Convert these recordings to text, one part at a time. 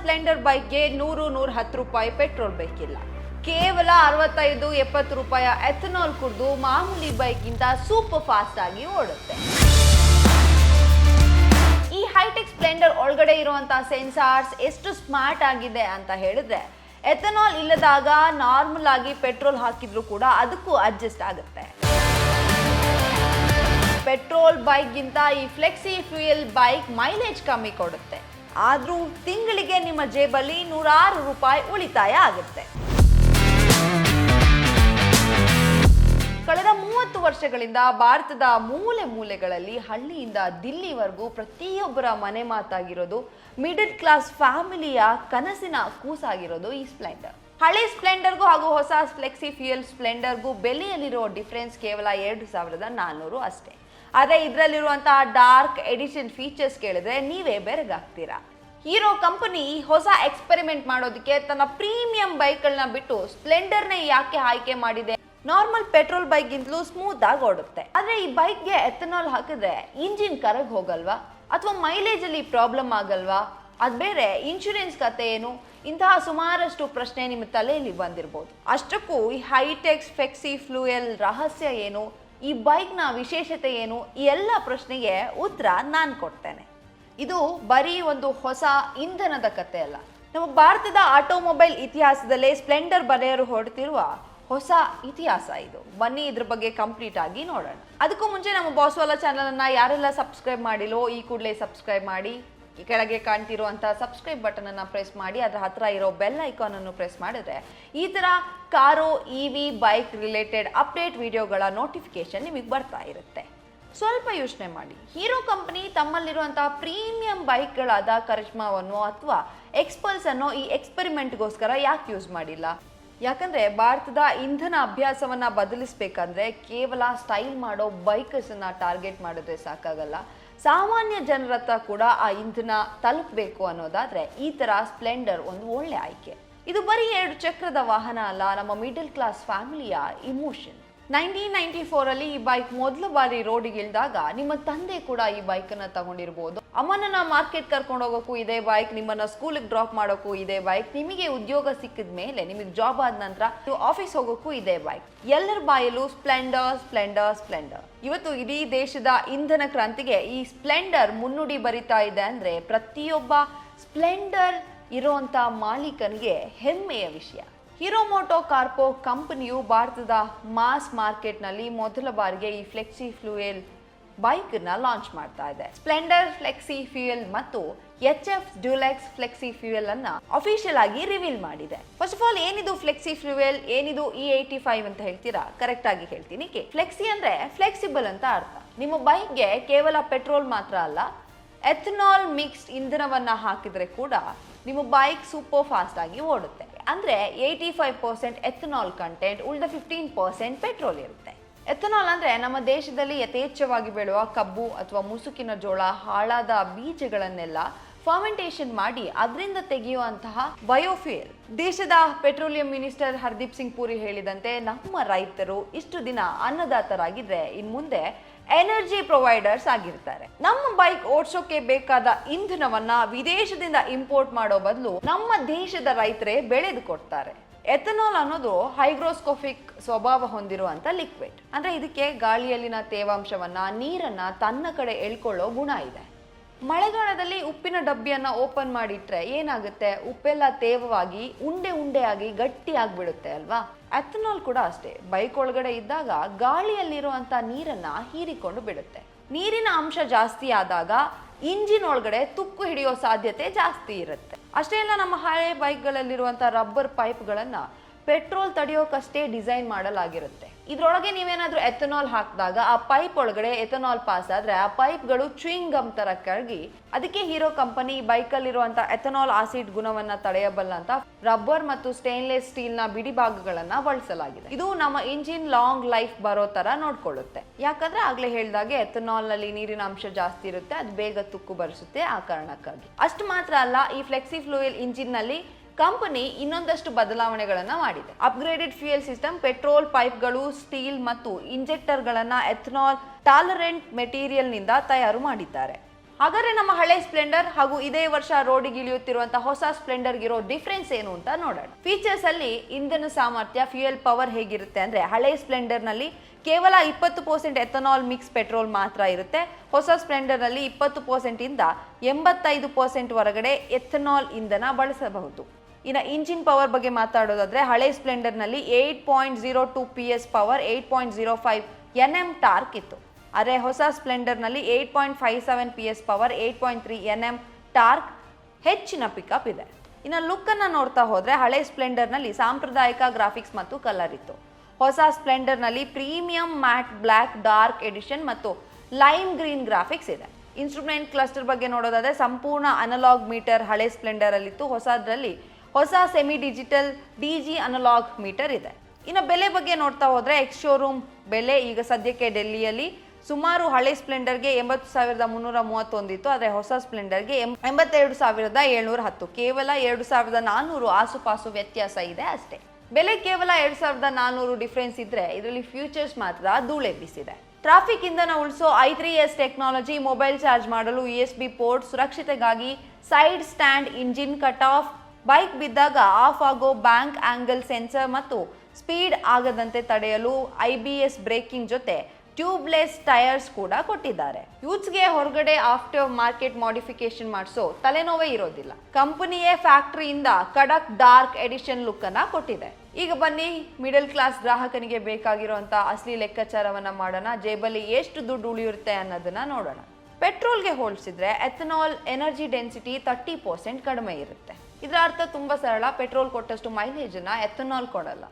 Splendor ಬೈಕ್ಗೆ 100-110 ರೂಪಾಯಿ petrol ಬೇಕಿಲ್ಲ. ಕೇವಲ 65-70 ರೂಪಾಯಿ ಎಥನಾಲ್ ಕುಡಿದು ಮಾಮೂಲಿ ಬೈಕ್ಗಿಂತ ಸೂಪರ್ ಫಾಸ್ಟ್ ಆಗಿ ಓಡುತ್ತೆ. ಈ ಹೈಟೆಕ್ ಸ್ಪ್ಲೆಂಡರ್ ಒಳಗಡೆ ಇರುವಂತಹ ಸೆನ್ಸಾರ್ಸ್ ಎಷ್ಟು ಸ್ಮಾರ್ಟ್ ಆಗಿದೆ ಅಂತ ಹೇಳಿದ್ರೆ, ಎಥನಾಲ್ ಇಲ್ಲದಾಗ ನಾರ್ಮಲ್ ಆಗಿ ಪೆಟ್ರೋಲ್ ಹಾಕಿದ್ರು ಕೂಡ ಅದಕ್ಕೂ ಅಡ್ಜಸ್ಟ್ ಆಗುತ್ತೆ. ಪೆಟ್ರೋಲ್ ಬೈಕ್ಗಿಂತ ಈ ಫ್ಲೆಕ್ಸಿ ಫ್ಯೂಯಲ್ ಬೈಕ್ ಮೈಲೇಜ್ ಕಮ್ಮಿ ಕೊಡುತ್ತೆ. ಆದ್ರೂ ತಿಂಗಳಿಗೆ ನಿಮ್ಮ ಜೇಬಲ್ಲಿ 106 ರೂಪಾಯಿ ಉಳಿತಾಯ ಆಗುತ್ತೆ. ಕಳೆದ 30 ವರ್ಷಗಳಿಂದ ಭಾರತದ ಮೂಲೆ ಮೂಲೆಗಳಲ್ಲಿ ಹಳ್ಳಿಯಿಂದ ದಿಲ್ಲಿವರೆಗೂ ಪ್ರತಿಯೊಬ್ಬರ ಮನೆ ಮಾತಾಗಿರೋದು, ಮಿಡಲ್ ಕ್ಲಾಸ್ ಫ್ಯಾಮಿಲಿಯ ಕನಸಿನ ಕೂಸಾಗಿರೋದು ಈ ಸ್ಪ್ಲೆಂಡರ್. ಹಳೆ ಸ್ಪ್ಲೆಂಡರ್ಗೂ ಹಾಗೂ ಹೊಸ ಫ್ಲೆಕ್ಸಿ ಫ್ಯೂಯಲ್ ಸ್ಪ್ಲೆಂಡರ್ಗೂ ಬೆಲೆಯಲ್ಲಿರೋ ಡಿಫ್ರೆನ್ಸ್ ಕೇವಲ 2400 ಅಷ್ಟೇ. ಆದರೆ ಇದರಲ್ಲಿರುವಂತಹ ಡಾರ್ಕ್ ಎಡಿಷನ್ ಫೀಚರ್ಸ್ ಕೇಳಿದ್ರೆ ನೀವೇ ಬೆರಗಾಗ್ತೀರಾ. ಹೀರೋ ಕಂಪನಿ ಹೊಸ ಎಕ್ಸ್ಪೆರಿಮೆಂಟ್ ಮಾಡೋದಕ್ಕೆ ತನ್ನ ಪ್ರೀಮಿಯಂ ಬೈಕ್ಗಳನ್ನ ಬಿಟ್ಟು ಸ್ಪ್ಲೆಂಡರ್ನೇ ಯಾಕೆ ಆಯ್ಕೆ ಮಾಡಿದೆ? ನಾರ್ಮಲ್ ಪೆಟ್ರೋಲ್ ಬೈಕ್ಗಿಂತಲೂ ಸ್ಮೂತ್ ಆಗಿ ಓಡುತ್ತೆ. ಆದ್ರೆ ಈ ಬೈಕ್ಗೆ ಎಥನಾಲ್ ಹಾಕಿದ್ರೆ ಇಂಜಿನ್ ಕರಗ್ ಹೋಗಲ್ವಾ? ಅಥವಾ ಮೈಲೇಜ್ ಅಲ್ಲಿ ಪ್ರಾಬ್ಲಮ್ ಆಗಲ್ವಾ? ಅದ್ ಬೇರೆ ಇನ್ಶೂರೆನ್ಸ್ ಕತೆ ಏನು? ಇಂತಹ ಸುಮಾರಷ್ಟು ಪ್ರಶ್ನೆ ನಿಮ್ಮ ತಲೆಯಲ್ಲಿ ಬಂದಿರಬಹುದು. ಅಷ್ಟಕ್ಕೂ ಈ ಹೈಟೆಕ್ ಫ್ಲೆಕ್ಸಿ ಫ್ಯೂಯಲ್ ರಹಸ್ಯ ಏನು, ಈ ಬೈಕ್ನ ವಿಶೇಷತೆ ಏನು, ಈ ಎಲ್ಲ ಪ್ರಶ್ನೆಗೆ ಉತ್ತರ ನಾನು ಕೊಡ್ತೇನೆ. ಇದು ಬರೀ ಒಂದು ಹೊಸ ಇಂಧನದ ಕತೆ ಅಲ್ಲ, ನಮ್ಮ ಭಾರತದ ಆಟೋಮೊಬೈಲ್ ಇತಿಹಾಸದಲ್ಲೇ ಸ್ಪ್ಲೆಂಡರ್ ಬರೆಯಲು ಹೊರಡ್ತಿರುವ ಹೊಸ ಇತಿಹಾಸ ಇದು. ಬನ್ನಿ ಇದ್ರ ಬಗ್ಗೆ ಕಂಪ್ಲೀಟ್ ಆಗಿ ನೋಡೋಣ. ಅದಕ್ಕೂ ಮುಂಚೆ ನಮ್ಮ ಬಾಸ್ವಾಲಾ ಚಾನಲ್ ಅನ್ನ ಯಾರೆಲ್ಲ ಸಬ್ಸ್ಕ್ರೈಬ್ ಮಾಡಿಲ್ಲೋ ಈ ಕೂಡಲೇ ಸಬ್ಸ್ಕ್ರೈಬ್ ಮಾಡಿ. ಈ ಕೆಳಗೆ ಕಾಣ್ತಿರುವಂತಹ ಸಬ್ಸ್ಕ್ರೈಬ್ ಬಟನ್ ಅನ್ನ ಪ್ರೆಸ್ ಮಾಡಿ, ಅದರ ಹತ್ರ ಇರೋ ಬೆಲ್ ಐಕಾನ್ ಅನ್ನು ಪ್ರೆಸ್ ಮಾಡಿದ್ರೆ ಈ ತರ car, EV, bike related update ವಿಡಿಯೋಗಳ ನೋಟಿಫಿಕೇಶನ್ ನಿಮಗೆ ಬರ್ತಾ ಇರುತ್ತೆ. ಸ್ವಲ್ಪ ಯೋಚನೆ ಮಾಡಿ, ಹೀರೋ ಕಂಪನಿ ತಮ್ಮಲ್ಲಿರುವಂತಹ ಪ್ರೀಮಿಯಂ ಬೈಕ್ಗಳಾದ ಕರಿಷ್ಮಾವನ್ನು ಅಥವಾ ಎಕ್ಸ್ಪಲ್ಸ್ ಅನ್ನೋ ಈ ಎಕ್ಸ್ಪೆರಿಮೆಂಟ್ಗೋಸ್ಕರ ಯಾಕೆ ಯೂಸ್ ಮಾಡಿಲ್ಲ? ಯಾಕಂದ್ರೆ ಭಾರತದ ಇಂಧನ ಅಭ್ಯಾಸವನ್ನ ಬದಲಿಸಬೇಕಂದ್ರೆ ಕೇವಲ ಸ್ಟೈಲ್ ಮಾಡೋ ಬೈಕರ್ಸ್ ಅನ್ನ ಟಾರ್ಗೆಟ್ ಮಾಡಿದ್ರೆ ಸಾಕಾಗಲ್ಲ. ಸಾಮಾನ್ಯ ಜನರ ಹತ್ರ ಕೂಡ ಆ ಇಂಧನ ತಲುಪಬೇಕು ಅನ್ನೋದಾದ್ರೆ ಈ ತರ ಸ್ಪ್ಲೆಂಡರ್ ಒಂದು ಒಳ್ಳೆ ಆಯ್ಕೆ. ಇದು ಬರೀ 2 ಚಕ್ರದ ವಾಹನ ಅಲ್ಲ, ನಮ್ಮ ಮಿಡಲ್ ಕ್ಲಾಸ್ ಫ್ಯಾಮಿಲಿಯ ಇಮೋಷನ್. 1994 ಅಲ್ಲಿ ಈ ಬೈಕ್ ಮೊದಲ ಬಾರಿ ರೋಡಿಗೆ ಇಳಿದಾಗ ನಿಮ್ಮ ತಂದೆ ಕೂಡ ಈ ಬೈಕ್ ಅನ್ನ ತಗೊಂಡಿರ್ಬೋದು. ಅಮ್ಮನನ್ನ ಮಾರ್ಕೆಟ್ ಕರ್ಕೊಂಡು ಹೋಗೋಕ್ಕೂ ಇದೇ ಬೈಕ್, ನಿಮ್ಮನ್ನ ಸ್ಕೂಲಿಗೆ ಡ್ರಾಪ್ ಮಾಡೋಕ್ಕೂ ಇದೇ ಬೈಕ್, ನಿಮಗೆ ಉದ್ಯೋಗ ಸಿಕ್ಕಿದ ಮೇಲೆ, ನಿಮಗೆ ಜಾಬ್ ಆದ ನಂತರ ನೀವು ಆಫೀಸ್ ಹೋಗೋಕ್ಕೂ ಇದೇ ಬೈಕ್. ಎಲ್ಲರ ಬಾಯಲ್ಲೂ ಸ್ಪ್ಲೆಂಡರ್ ಸ್ಪ್ಲೆಂಡರ್ ಸ್ಪ್ಲೆಂಡರ್. ಇವತ್ತು ಇಡೀ ದೇಶದ ಇಂಧನ ಕ್ರಾಂತಿಗೆ ಈ ಸ್ಪ್ಲೆಂಡರ್ ಮುನ್ನುಡಿ ಬರಿತಾ ಇದೆ ಅಂದ್ರೆ ಪ್ರತಿಯೊಬ್ಬ ಸ್ಪ್ಲೆಂಡರ್ ಇರುವಂತ ಮಾಲೀಕನಿಗೆ ಹೆಮ್ಮೆಯ ವಿಷಯ. ಹೀರೋ ಮೋಟೋ ಕಾರ್ಪೊ ಕಂಪನಿಯು ಭಾರತದ ಮಾಸ್ ಮಾರ್ಕೆಟ್ನಲ್ಲಿ ಮೊದಲ ಬಾರಿಗೆ ಈ ಫ್ಲೆಕ್ಸಿ ಫ್ಯೂಯಲ್ ಬೈಕ್ನ ಲಾಂಚ್ ಮಾಡ್ತಾ ಇದೆ. ಸ್ಪ್ಲೆಂಡರ್ ಫ್ಲೆಕ್ಸಿ ಫ್ಯೂಯಲ್ ಮತ್ತು HF ಡ್ಯುಲೆಕ್ಸ್ ಫ್ಲೆಕ್ಸಿ ಫ್ಯೂಯಲ್ ಅನ್ನ ಅಫಿಷಿಯಲ್ ಆಗಿ ರಿವೀಲ್ ಮಾಡಿದೆ. ಫಸ್ಟ್ ಆಫ್ ಆಲ್, ಏನಿದು ಫ್ಲೆಕ್ಸಿ ಫ್ಯೂಯಲ್, ಏನಿದು E85 ಅಂತ ಹೇಳ್ತೀರಾ? ಕರೆಕ್ಟ್ ಆಗಿ ಹೇಳ್ತೀನಿ. ಫ್ಲೆಕ್ಸಿ ಅಂದ್ರೆ ಫ್ಲೆಕ್ಸಿಬಲ್ ಅಂತ ಅರ್ಥ. ನಿಮ್ಮ ಬೈಕ್ಗೆ ಕೇವಲ ಪೆಟ್ರೋಲ್ ಮಾತ್ರ ಅಲ್ಲ, ಎಥನಾಲ್ ಮಿಕ್ಸ್ಡ್ ಇಂಧನವನ್ನ ಹಾಕಿದ್ರೆ ಕೂಡ ನಿಮ್ಮ ಬೈಕ್ ಸೂಪರ್ ಫಾಸ್ಟ್ ಆಗಿ ಓಡುತ್ತೆ. ಅಂದ್ರೆ 85% ಎಥನಾಲ್ ಕಂಟೆಂಟ್, ಉಳಿದ 15% ಪೆಟ್ರೋಲ್ ಇರುತ್ತೆ. ಎಥನಾಲ್ ಅಂದ್ರೆ ನಮ್ಮ ದೇಶದಲ್ಲಿ ಯಥೇಚ್ಛವಾಗಿ ಬೆಳೆಯುವ ಕಬ್ಬು ಅಥವಾ ಮುಸುಕಿನ ಜೋಳ, ಹಾಳಾದ ಬೀಜಗಳನ್ನೆಲ್ಲ ಫರ್ಮೆಂಟೇಷನ್ ಮಾಡಿ ಅದರಿಂದ ತೆಗೆಯುವಂತಹ ಬಯೋಫ್ಯೂಯಲ್. ದೇಶದ ಪೆಟ್ರೋಲಿಯಂ ಮಿನಿಸ್ಟರ್ ಹರ್ದೀಪ್ ಸಿಂಗ್ ಪುರಿ ಹೇಳಿದಂತೆ, ನಮ್ಮ ರೈತರು ಇಷ್ಟು ದಿನ ಅನ್ನದಾತರಾಗಿದ್ರೆ ಇನ್ ಮುಂದೆ ಎನರ್ಜಿ ಪ್ರೊವೈಡರ್ಸ್ ಆಗಿರ್ತಾರೆ. ನಮ್ಮ ಬೈಕ್ ಓಡಿಸೋಕೆ ಬೇಕಾದ ಇಂಧನವನ್ನ ವಿದೇಶದಿಂದ ಇಂಪೋರ್ಟ್ ಮಾಡೋ ಬದಲು ನಮ್ಮ ದೇಶದ ರೈತರೇ ಬೆಳೆದು ಕೊಡ್ತಾರೆ. ಎಥನಾಲ್ ಅನ್ನೋದು ಹೈಗ್ರೋಸ್ಕೋಪಿಕ್ ಸ್ವಭಾವ ಹೊಂದಿರುವಂತ ಲಿಕ್ವಿಡ್. ಅಂದ್ರೆ ಇದಕ್ಕೆ ಗಾಳಿಯಲ್ಲಿನ ತೇವಾಂಶವನ್ನ, ನೀರನ್ನ ತನ್ನ ಕಡೆ ಎಳ್ಕೊಳ್ಳೋ ಗುಣ ಇದೆ. ಮಳೆಗಾಲದಲ್ಲಿ ಉಪ್ಪಿನ ಡಬ್ಬಿಯನ್ನ ಓಪನ್ ಮಾಡಿಟ್ರೆ ಏನಾಗುತ್ತೆ? ಉಪ್ಪೆಲ್ಲ ತೇವವಾಗಿ ಉಂಡೆ ಉಂಡೆ ಆಗಿ ಗಟ್ಟಿ ಆಗ್ಬಿಡುತ್ತೆ ಅಲ್ವಾ? ಎಥನಾಲ್ ಕೂಡ ಅಷ್ಟೇ. ಬೈಕ್ ಒಳಗಡೆ ಇದ್ದಾಗ ಗಾಳಿಯಲ್ಲಿರುವಂತ ನೀರನ್ನ ಹೀರಿಕೊಂಡು ಬಿಡುತ್ತೆ. ನೀರಿನ ಅಂಶ ಜಾಸ್ತಿ ಆದಾಗ ಇಂಜಿನ್ ಒಳಗಡೆ ತುಕ್ಕು ಹಿಡಿಯೋ ಸಾಧ್ಯತೆ ಜಾಸ್ತಿ ಇರುತ್ತೆ. ಅಷ್ಟೇ ಅಲ್ಲ, ನಮ್ಮ ಹಳೆ ಬೈಕ್ಗಳಲ್ಲಿರುವಂತ ರಬ್ಬರ್ ಪೈಪ್ಗಳನ್ನ ಪೆಟ್ರೋಲ್ ತಡೆಯೋಕಷ್ಟೇ ಡಿಸೈನ್ ಮಾಡಲಾಗಿರುತ್ತೆ. ಇದ್ರೊಳಗೆ ನೀವೇನಾದ್ರೂ ಎಥನಾಲ್ ಹಾಕಿದಾಗ ಆ ಪೈಪ್ ಒಳಗಡೆ ಎಥನಾಲ್ ಪಾಸ್ ಆದ್ರೆ ಆ ಪೈಪ್ಗಳು ಚೂಯಿಂಗ್ ಗಮ್ ತರ ಕರಗಿ, ಅದಕ್ಕೆ ಹೀರೋ ಕಂಪನಿ ಬೈಕಲ್ಲಿರುವಂತ ಎಥನಾಲ್ ಆಸಿಡ್ ಗುಣವನ್ನ ತಡೆಯಬಲ್ಲಂತ ರಬ್ಬರ್ ಮತ್ತು ಸ್ಟೇನ್ಲೆಸ್ ಸ್ಟೀಲ್ ನ ಬಿಡಿ ಭಾಗಗಳನ್ನ ಬಳಸಲಾಗಿದೆ. ಇದು ನಮ್ಮ ಇಂಜಿನ್ ಲಾಂಗ್ ಲೈಫ್ ಬರೋ ತರ ನೋಡ್ಕೊಳ್ಳುತ್ತೆ. ಯಾಕಂದ್ರೆ ಆಗ್ಲೇ ಹೇಳ್ದಾಗೆ ಎಥನಾಲ್ ನಲ್ಲಿ ನೀರಿನ ಅಂಶ ಜಾಸ್ತಿ ಇರುತ್ತೆ, ಅದು ಬೇಗ ತುಕ್ಕು ಬರಿಸುತ್ತೆ. ಆ ಕಾರಣಕ್ಕಾಗಿ ಅಷ್ಟು ಮಾತ್ರ ಅಲ್ಲ, ಈ ಫ್ಲೆಕ್ಸಿ ಫ್ಯೂಯಲ್ ಇಂಜಿನ್ ನಲ್ಲಿ ಕಂಪನಿ ಇನ್ನೊಂದಷ್ಟು ಬದಲಾವಣೆಗಳನ್ನ ಮಾಡಿದೆ. ಅಪ್ಗ್ರೇಡೆಡ್ ಫ್ಯೂಯಲ್ ಸಿಸ್ಟಮ್, ಪೆಟ್ರೋಲ್ ಪೈಪ್ಗಳು, ಸ್ಟೀಲ್ ಮತ್ತು ಇಂಜೆಕ್ಟರ್ಗಳನ್ನ ಎಥನಾಲ್ ಟಾಲರೆಂಟ್ ಮೆಟೀರಿಯಲ್ ನಿಂದ ತಯಾರು ಮಾಡಿದ್ದಾರೆ. ಹಾಗಾದ್ರೆ ನಮ್ಮ ಹಳೆ ಸ್ಪ್ಲೆಂಡರ್ ಹಾಗೂ ಇದೇ ವರ್ಷ ರೋಡಿಗೆ ಇಳಿಯುತ್ತಿರುವಂತಹ ಹೊಸ ಸ್ಪ್ಲೆಂಡರ್ಗಿರೋ ಡಿಫ್ರೆನ್ಸ್ ಏನು ಅಂತ ನೋಡೋಣ. ಫೀಚರ್ಸ್ ಅಲ್ಲಿ ಇಂಧನ ಸಾಮರ್ಥ್ಯ, ಫ್ಯೂಯಲ್ ಪವರ್ ಹೇಗಿರುತ್ತೆ ಅಂದ್ರೆ ಹಳೆ ಸ್ಪ್ಲೆಂಡರ್ ನಲ್ಲಿ ಕೇವಲ 20% ಎಥನಾಲ್ ಮಿಕ್ಸ್ ಪೆಟ್ರೋಲ್ ಮಾತ್ರ ಇರುತ್ತೆ. ಹೊಸ ಸ್ಪ್ಲೆಂಡರ್ ನಲ್ಲಿ 20% ಇಂದ 85% ವರೆಗಡೆ ಎಥನಾಲ್ ಇಂಧನ ಬಳಸಬಹುದು. ಇನ್ನು ಇಂಜಿನ್ ಪವರ್ ಬಗ್ಗೆ ಮಾತಾಡೋದಾದ್ರೆ ಹಳೆ ಸ್ಪ್ಲೆಂಡರ್ ನಲ್ಲಿ 8.02 PS ಪವರ್, 8.05 NM ಟಾರ್ಕ್ ಇತ್ತು. ಆದರೆ ಹೊಸ ಸ್ಪ್ಲೆಂಡರ್ ನಲ್ಲಿ 8.57 PS ಪವರ್, 8.3 NM ಟಾರ್ಕ್, ಹೆಚ್ಚಿನ ಪಿಕಪ್ ಇದೆ. ಇನ್ನು ಲುಕ್ ಅನ್ನ ನೋಡ್ತಾ ಹೋದ್ರೆ ಹಳೆ ಸ್ಪ್ಲೆಂಡರ್ ನಲ್ಲಿ ಸಾಂಪ್ರದಾಯಿಕ ಗ್ರಾಫಿಕ್ಸ್ ಮತ್ತು ಕಲರ್ ಇತ್ತು. ಹೊಸ ಸ್ಪ್ಲೆಂಡರ್ ನಲ್ಲಿ premium matte black dark edition ಮತ್ತು ಲೈಮ್ ಗ್ರೀನ್ ಗ್ರಾಫಿಕ್ಸ್ ಇದೆ. ಇನ್ಸ್ಟ್ರೂಮೆಂಟ್ ಕ್ಲಸ್ಟರ್ ಬಗ್ಗೆ ನೋಡೋದಾದ್ರೆ ಸಂಪೂರ್ಣ ಅನಲಾಗ್ ಮೀಟರ್ ಹಳೆ ಸ್ಪ್ಲೆಂಡರ್ ಅಲ್ಲಿ ಇತ್ತು. ಹೊಸದ್ರಲ್ಲಿ ಹೊಸ semi digital DG analogue meter ಇದೆ. ಇನ್ನು ಬೆಲೆ ಬಗ್ಗೆ ನೋಡ್ತಾ ಹೋದ್ರೆ ಎಕ್ಸ್ ಶೋರೂಮ್ ಬೆಲೆ ಈಗ ಸದ್ಯಕ್ಕೆ ಡೆಲ್ಲಿಯಲ್ಲಿ ಸುಮಾರು ಹಳೆ ಸ್ಪ್ಲೆಂಡರ್ಗೆ 80,331 ಇತ್ತು. ಆದರೆ ಹೊಸ ಸ್ಪ್ಲೆಂಡರ್ಗೆ 82,710, ಕೇವಲ 2,400 ಆಸುಪಾಸು ವ್ಯತ್ಯಾಸ ಇದೆ ಅಷ್ಟೇ. ಬೆಲೆ ಕೇವಲ 2,400 ಡಿಫ್ರೆನ್ಸ್ ಇದ್ರೆ ಇದರಲ್ಲಿ ಫ್ಯೂಚರ್ಸ್ ಮಾತ್ರ ಧೂಳೆಬ್ಬಿಸಿದೆ. ಟ್ರಾಫಿಕ್ ಇಂಧನ ಉಳಿಸೋ I3S ಟೆಕ್ನಾಲಜಿ, ಮೊಬೈಲ್ ಚಾರ್ಜ್ ಮಾಡಲು USB ಪೋರ್ಟ್, ಸುರಕ್ಷತೆಗಾಗಿ side stand engine cut off, bike ಬಿದ್ದಾಗ ಆಫ್ ಆಗೋ ಬ್ಯಾಂಕ್ ಆಂಗಲ್ ಸೆನ್ಸರ್ ಮತ್ತು ಸ್ಪೀಡ್ ಆಗದಂತೆ ತಡೆಯಲು IBS ಬ್ರೇಕಿಂಗ್ ಜೊತೆ ಟ್ಯೂಬ್ಲೆಸ್ ಟೈರ್ಸ್ ಕೂಡ ಕೊಟ್ಟಿದ್ದಾರೆ. ಯೂತ್ಸ್ಗೆ ಹೊರಗಡೆ ಆಫ್ಟರ್ ಮಾರ್ಕೆಟ್ ಮಾಡಿಫಿಕೇಶನ್ ಮಾಡಿಸೋ ತಲೆನೋವೇ ಇರೋದಿಲ್ಲ. ಕಂಪನಿಯೇ ಫ್ಯಾಕ್ಟರಿಯಿಂದ ಖಡಕ್ ಡಾರ್ಕ್ ಎಡಿಷನ್ ಲುಕ್ ಅನ್ನ ಕೊಟ್ಟಿದೆ. ಈಗ ಬನ್ನಿ ಮಿಡಲ್ ಕ್ಲಾಸ್ ಗ್ರಾಹಕನಿಗೆ ಬೇಕಾಗಿರುವಂತ ಅಸಲಿ ಲೆಕ್ಕಾಚಾರವನ್ನ ಮಾಡೋಣ. ಜೇಬಲ್ಲಿ ಎಷ್ಟು ದುಡ್ಡು ಉಳಿಯುತ್ತೆ ಅನ್ನೋದನ್ನ ನೋಡೋಣ. ಪೆಟ್ರೋಲ್ಗೆ ಹೋಲಿಸಿದ್ರೆ ಎಥನಾಲ್ ಎನರ್ಜಿ ಡೆನ್ಸಿಟಿ 30% ಕಡಿಮೆ ಇರುತ್ತೆ. ಇದರ ಅರ್ಥ ತುಂಬಾ ಸರಳ, ಪೆಟ್ರೋಲ್ ಕೊಟ್ಟಷ್ಟು ಮೈಲೇಜ್ ಅನ್ನ ಎಥನಾಲ್ ಕೊಡಲ್ಲ.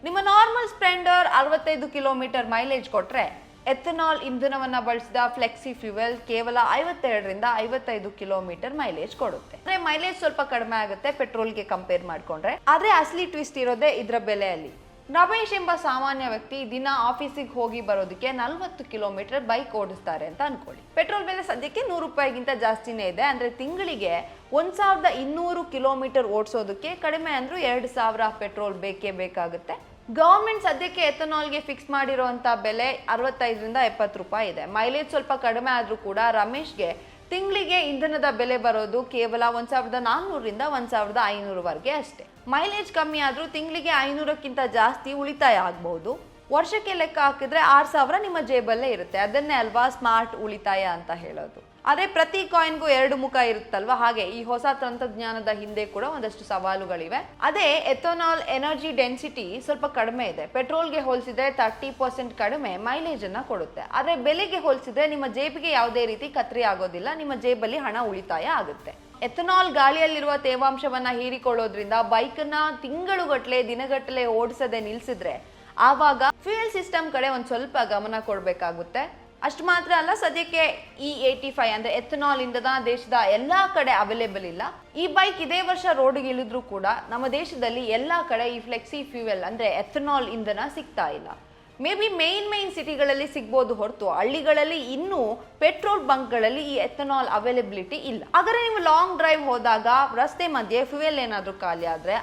ನಿಮ್ಮ ನಾರ್ಮಲ್ ಸ್ಪ್ಲೆಂಡರ್ 65 ಕಿಲೋಮೀಟರ್ ಮೈಲೇಜ್ ಕೊಟ್ರೆ ಎಥನಾಲ್ ಇಂಧನವನ್ನ ಬಳಸಿದ ಫ್ಲೆಕ್ಸಿ ಫ್ಯೂಯಲ್ ಕೇವಲ 52ರಿಂದ 55 ಕಿಲೋಮೀಟರ್ ಮೈಲೇಜ್ ಕೊಡುತ್ತೆ. ಅಂದ್ರೆ ಮೈಲೇಜ್ ಸ್ವಲ್ಪ ಕಡಿಮೆ ಆಗುತ್ತೆ ಪೆಟ್ರೋಲ್ಗೆ ಕಂಪೇರ್ ಮಾಡ್ಕೊಂಡ್ರೆ. ಆದ್ರೆ ಅಸಲಿ ಟ್ವಿಸ್ಟ್ ಇರೋದೇ ಇದರ ಬೆಲೆಯಲ್ಲಿ. ರಮೇಶ್ ಎಂಬ ಸಾಮಾನ್ಯ ವ್ಯಕ್ತಿ ದಿನ ಆಫೀಸಿಗೆ ಹೋಗಿ ಬರೋದಕ್ಕೆ 40 ಕಿಲೋಮೀಟರ್ ಬೈಕ್ ಓಡಿಸ್ತಾರೆ ಅಂತ ಅನ್ಕೊಳ್ಳಿ. ಪೆಟ್ರೋಲ್ ಬೆಲೆ ಸದ್ಯಕ್ಕೆ 100 ರೂಪಾಯಿಗಿಂತ ಜಾಸ್ತಿನೇ ಇದೆ. ಅಂದ್ರೆ ತಿಂಗಳಿಗೆ 1,200 ಕಿಲೋಮೀಟರ್ ಓಡಿಸೋದಕ್ಕೆ ಕಡಿಮೆ ಅಂದ್ರೂ 2,000 ಪೆಟ್ರೋಲ್ ಬೇಕೇ ಬೇಕಾಗುತ್ತೆ. ಗವರ್ಮೆಂಟ್ ಸದ್ಯಕ್ಕೆ ಎಥನಾಲ್ಗೆ ಫಿಕ್ಸ್ ಮಾಡಿರುವಂತ ಬೆಲೆ 65ರಿಂದ 70 ರೂಪಾಯಿ ಇದೆ. ಮೈಲೇಜ್ ಸ್ವಲ್ಪ ಕಡಿಮೆ ಆದ್ರೂ ಕೂಡ ರಮೇಶ್ಗೆ ತಿಂಗಳಿಗೆ ಇಂಧನದ ಬೆಲೆ ಬರೋದು ಕೇವಲ 1,400ರಿಂದ 1,500 ವರೆಗೆ ಅಷ್ಟೇ. ಮೈಲೇಜ್ ಕಮ್ಮಿ ಆದ್ರೂ ತಿಂಗಳಿಗೆ 500ಕ್ಕಿಂತ ಜಾಸ್ತಿ ಉಳಿತಾಯ ಆಗಬಹುದು. ವರ್ಷಕ್ಕೆ ಲೆಕ್ಕ ಹಾಕಿದ್ರೆ 6,000 ನಿಮ್ಮ ಜೇಬಲ್ಲೇ ಇರುತ್ತೆ. ಅದನ್ನೇ ಅಲ್ವಾ ಸ್ಮಾರ್ಟ್ ಉಳಿತಾಯ ಅಂತ ಹೇಳೋದು. ಅದೇ ಪ್ರತಿ ಕಾಯಿನ್ಗೂ 2 ಮುಖ ಇರುತ್ತಲ್ವಾ, ಹಾಗೆ ಈ ಹೊಸ ತಂತ್ರಜ್ಞಾನದ ಹಿಂದೆ ಕೂಡ ಒಂದಷ್ಟು ಸವಾಲುಗಳಿವೆ. ಅದೇ ಎಥನಾಲ್ ಎನರ್ಜಿ ಡೆನ್ಸಿಟಿ ಸ್ವಲ್ಪ ಕಡಿಮೆ ಇದೆ. ಪೆಟ್ರೋಲ್ಗೆ ಹೋಲಿಸಿದ್ರೆ 30% ಕಡಿಮೆ ಮೈಲೇಜ್ ಅನ್ನ ಕೊಡುತ್ತೆ. ಆದ್ರೆ ಬೆಲೆಗೆ ಹೋಲಿಸಿದ್ರೆ ನಿಮ್ಮ ಜೇಬಿಗೆ ಯಾವುದೇ ರೀತಿ ಕತ್ರಿ ಆಗೋದಿಲ್ಲ, ನಿಮ್ಮ ಜೇಬಲ್ಲಿ ಹಣ ಉಳಿತಾಯ ಆಗುತ್ತೆ. ಎಥನಾಲ್ ಗಾಳಿಯಲ್ಲಿರುವ ತೇವಾಂಶವನ್ನ ಹೀರಿಕೊಳ್ಳೋದ್ರಿಂದ ಬೈಕನ್ನ ತಿಂಗಳುಗಟ್ಟಲೆ ದಿನಗಟ್ಟಲೆ ಓಡಿಸದೆ ನಿಲ್ಸಿದ್ರೆ ಆವಾಗ ಫ್ಯೂಯಲ್ ಸಿಸ್ಟಮ್ ಕಡೆ ಒಂದ್ ಸ್ವಲ್ಪ ಗಮನ ಕೊಡಬೇಕಾಗುತ್ತೆ. ಅಷ್ಟು ಮಾತ್ರ ಅಲ್ಲ, ಸದ್ಯಕ್ಕೆ E85 ಅಂದ್ರೆ ಎಥನಾಲ್ ಇಂಧನ ದೇಶದ ಎಲ್ಲಾ ಕಡೆ ಅವೈಲೇಬಲ್ ಇಲ್ಲ. ಈ ಬೈಕ್ ಇದೇ ವರ್ಷ ರೋಡ್ಗೆ ಇಳಿದ್ರು ಕೂಡ ನಮ್ಮ ದೇಶದಲ್ಲಿ ಎಲ್ಲಾ ಕಡೆ ಈ ಫ್ಲೆಕ್ಸಿ ಫ್ಯೂಯಲ್ ಅಂದ್ರೆ ಎಥನಾಲ್ ಇಂಧನ ಸಿಗ್ತಾ ಇಲ್ಲ. ಮೇ ಬಿ ಮೇನ್ ಸಿಟಿಗಳಲ್ಲಿ ಸಿಗ್ಬೋದು ಹೊರತು ಹಳ್ಳಿಗಳಲ್ಲಿ ಇನ್ನೂ ಪೆಟ್ರೋಲ್ ಬಂಕ್ಗಳಲ್ಲಿ ಈ ಎಥನಾಲ್ ಅವೈಲೇಬಿಲಿಟಿ ಇಲ್ಲ. ಹಾಗಾದ್ರೆ ನೀವು ಲಾಂಗ್ ಡ್ರೈವ್ ಹೋದಾಗ ರಸ್ತೆ ಮಧ್ಯೆ ಫ್ಯೂಯಲ್ ಏನಾದ್ರೂ ಖಾಲಿ ಆದ್ರೆ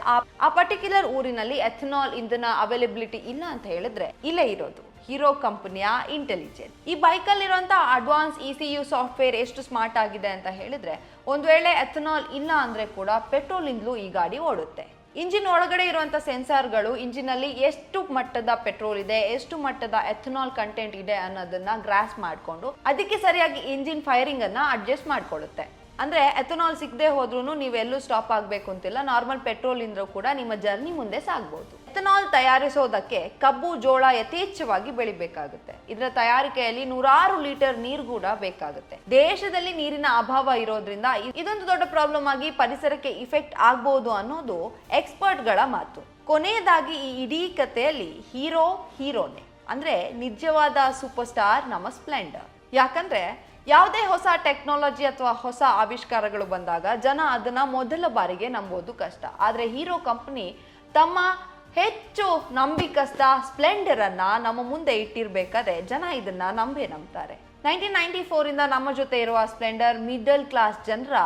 ಆ ಪರ್ಟಿಕ್ಯುಲರ್ ಊರಿನಲ್ಲಿ ಎಥನಾಲ್ ಇಂಧನ ಅವೈಲೇಬಿಲಿಟಿ ಇಲ್ಲ ಅಂತ ಹೇಳಿದ್ರೆ ಇಲ್ಲೇ ಇರೋದು ಹೀರೋ ಕಂಪನಿಯ ಇಂಟೆಲಿಜೆಂಟ್. ಈ ಬೈಕಲ್ಲಿರುವಂತಹ ಅಡ್ವಾನ್ಸ್ ECU ಸಾಫ್ಟ್ವೇರ್ ಎಷ್ಟು ಸ್ಮಾರ್ಟ್ ಆಗಿದೆ ಅಂತ ಹೇಳಿದ್ರೆ ಒಂದು ವೇಳೆ ಎಥನಾಲ್ ಇಲ್ಲ ಅಂದ್ರೆ ಕೂಡ ಪೆಟ್ರೋಲ್ ಇಂದಲೂ ಈ ಗಾಡಿ ಓಡುತ್ತೆ. ಇಂಜಿನ್ ಒಳಗಡೆ ಇರುವಂತ ಸೆನ್ಸಾರ್ಗಳು ಇಂಜಿನ್ ಅಲ್ಲಿ ಎಷ್ಟು ಮಟ್ಟದ ಪೆಟ್ರೋಲ್ ಇದೆ, ಎಷ್ಟು ಮಟ್ಟದ ಎಥನಾಲ್ ಕಂಟೆಂಟ್ ಇದೆ ಅನ್ನೋದನ್ನ ಗ್ರಾಸ್ ಮಾಡ್ಕೊಂಡು ಅದಕ್ಕೆ ಸರಿಯಾಗಿ ಇಂಜಿನ್ ಫೈರಿಂಗ್ ಅನ್ನ ಅಡ್ಜಸ್ಟ್ ಮಾಡ್ಕೊಳ್ಳುತ್ತೆ. ಅಂದ್ರೆ ಎಥನಾಲ್ ಸಿಗದೆ ಹೋದ್ರೂ ನೀವೆಲ್ಲೂ ಸ್ಟಾಪ್ ಆಗ್ಬೇಕು ಅಂತಿಲ್ಲ. ನಾರ್ಮಲ್ ಪೆಟ್ರೋಲ್ ಇಂದ್ರೂ ಕೂಡ ನಿಮ್ಮ ಜರ್ನಿ ಮುಂದೆ ಸಾಗಬಹುದು. ಎಥನಾಲ್ ತಯಾರಿಸೋದಕ್ಕೆ ಕಬ್ಬು, ಜೋಳ ಯಥೇಚ್ಛವಾಗಿ ಬೆಳಿಬೇಕಾಗುತ್ತೆ. ಇದರ ತಯಾರಿಕೆಯಲ್ಲಿ 100 ಲೀಟರ್ ನೀರು ಕೂಡ ಬೇಕಾಗುತ್ತೆ. ದೇಶದಲ್ಲಿ ನೀರಿನ ಅಭಾವ ಇರೋದ್ರಿಂದ ಇದೊಂದು ದೊಡ್ಡ ಪ್ರಾಬ್ಲಮ್ ಆಗಿ ಪರಿಸರಕ್ಕೆ ಇಫೆಕ್ಟ್ ಆಗ್ಬಹುದು ಅನ್ನೋದು ಎಕ್ಸ್ಪರ್ಟ್ ಗಳ ಮಾತು. ಕೊನೆಯದಾಗಿ ಈ ಇಡೀ ಕಥೆಯಲ್ಲಿ ಹೀರೋನೇ ಅಂದ್ರೆ ನಿಜವಾದ ಸೂಪರ್ ಸ್ಟಾರ್ ನಮ್ಮ ಸ್ಪ್ಲೆಂಡರ್. ಯಾಕಂದ್ರೆ ಯಾವುದೇ ಹೊಸ ಟೆಕ್ನಾಲಜಿ ಅಥವಾ ಹೊಸ ಆವಿಷ್ಕಾರಗಳು ಬಂದಾಗ ಜನ ಅದನ್ನ ಮೊದಲ ಬಾರಿಗೆ ನಂಬೋದು ಕಷ್ಟ. ಆದ್ರೆ ಹೀರೋ ಕಂಪನಿ ತಮ್ಮ ಹೆಚ್ಚು ನಂಬಿಕಸ್ಥ ಸ್ಪ್ಲೆಂಡರ್ ಅನ್ನ ನಮ್ಮ ಮುಂದೆ ಇಟ್ಟಿರ್ಬೇಕಾದ್ರೆ ಜನ ಇದನ್ನ ನಂಬ್ತಾರೆ. 1994 ಇಂದ ನಮ್ಮ ಜೊತೆ ಇರುವ ಸ್ಪ್ಲೆಂಡರ್ ಮಿಡಲ್ ಕ್ಲಾಸ್ ಜನರ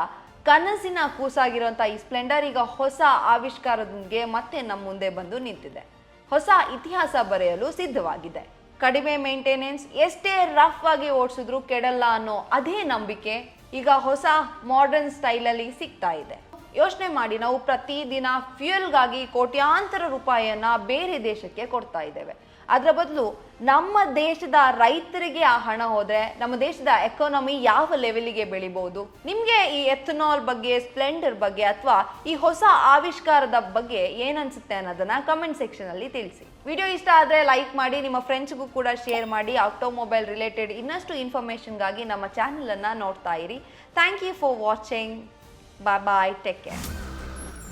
ಕನಸಿನ ಕೂಸಾಗಿರುವಂತಹ ಈ ಸ್ಪ್ಲೆಂಡರ್ ಈಗ ಹೊಸ ಆವಿಷ್ಕಾರದೊಂದಿಗೆ ಮತ್ತೆ ನಮ್ಮ ಮುಂದೆ ಬಂದು ನಿಂತಿದೆ. ಹೊಸ ಇತಿಹಾಸ ಬರೆಯಲು ಸಿದ್ಧವಾಗಿದೆ. ಕಡಿಮೆ ಮೇಂಟೆನೆನ್ಸ್, ಎಷ್ಟೇ ರಫ್ ಆಗಿ ಓಡಿಸಿದ್ರು ಕೆಡಲ್ಲ ಅನ್ನೋ ಅದೇ ನಂಬಿಕೆ ಈಗ ಹೊಸ ಮಾಡರ್ನ್ ಸ್ಟೈಲಲ್ಲಿ ಸಿಗ್ತಾ ಇದೆ. ಯೋಚನೆ ಮಾಡಿ, ನಾವು ಪ್ರತಿದಿನ ಫ್ಯೂಯಲ್ಗಾಗಿ ಕೋಟ್ಯಾಂತರ ರೂಪಾಯಿಯನ್ನ ಬೇರೆ ದೇಶಕ್ಕೆ ಕೊಡ್ತಾ ಇದ್ದೇವೆ. ಅದರ ಬದಲು ನಮ್ಮ ದೇಶದ ರೈತರಿಗೆ ಆ ಹಣ ಹೋದ್ರೆ ನಮ್ಮ ದೇಶದ ಎಕಾನಮಿ ಯಾವ ಲೆವೆಲ್ಗೆ ಬೆಳಿಬಹುದು? ನಿಮ್ಗೆ ಈ ಎಥನಾಲ್ ಬಗ್ಗೆ, ಸ್ಪ್ಲೆಂಡರ್ ಬಗ್ಗೆ ಅಥವಾ ಈ ಹೊಸ ಆವಿಷ್ಕಾರದ ಬಗ್ಗೆ ಏನನ್ಸುತ್ತೆ ಅನ್ನೋದನ್ನ ಕಮೆಂಟ್ ಸೆಕ್ಷನ್ ಅಲ್ಲಿ ತಿಳಿಸಿ. ವಿಡಿಯೋ ಇಷ್ಟ ಆದ್ರೆ ಲೈಕ್ ಮಾಡಿ, ನಿಮ್ಮ ಫ್ರೆಂಡ್ಸ್ಗೂ ಕೂಡ ಶೇರ್ ಮಾಡಿ. ಆಟೋಮೊಬೈಲ್ ರಿಲೇಟೆಡ್ ಇನ್ನಷ್ಟು ಇನ್ಫಾರ್ಮೇಶನ್ಗಾಗಿ ನಮ್ಮ ಚಾನೆಲ್ ಅನ್ನ ನೋಡ್ತಾ ಇರಿ. Thank you for watching. Bye, take care.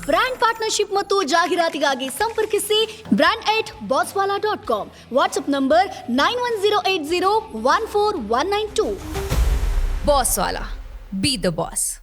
Brand partnership ಮತ್ತು ಜಾಹೀರಾತಿಗಾಗಿ ಸಂಪರ್ಕಿಸಿ brand@bosswala.com. WhatsApp number 9108014192. Bosswala. Be the boss.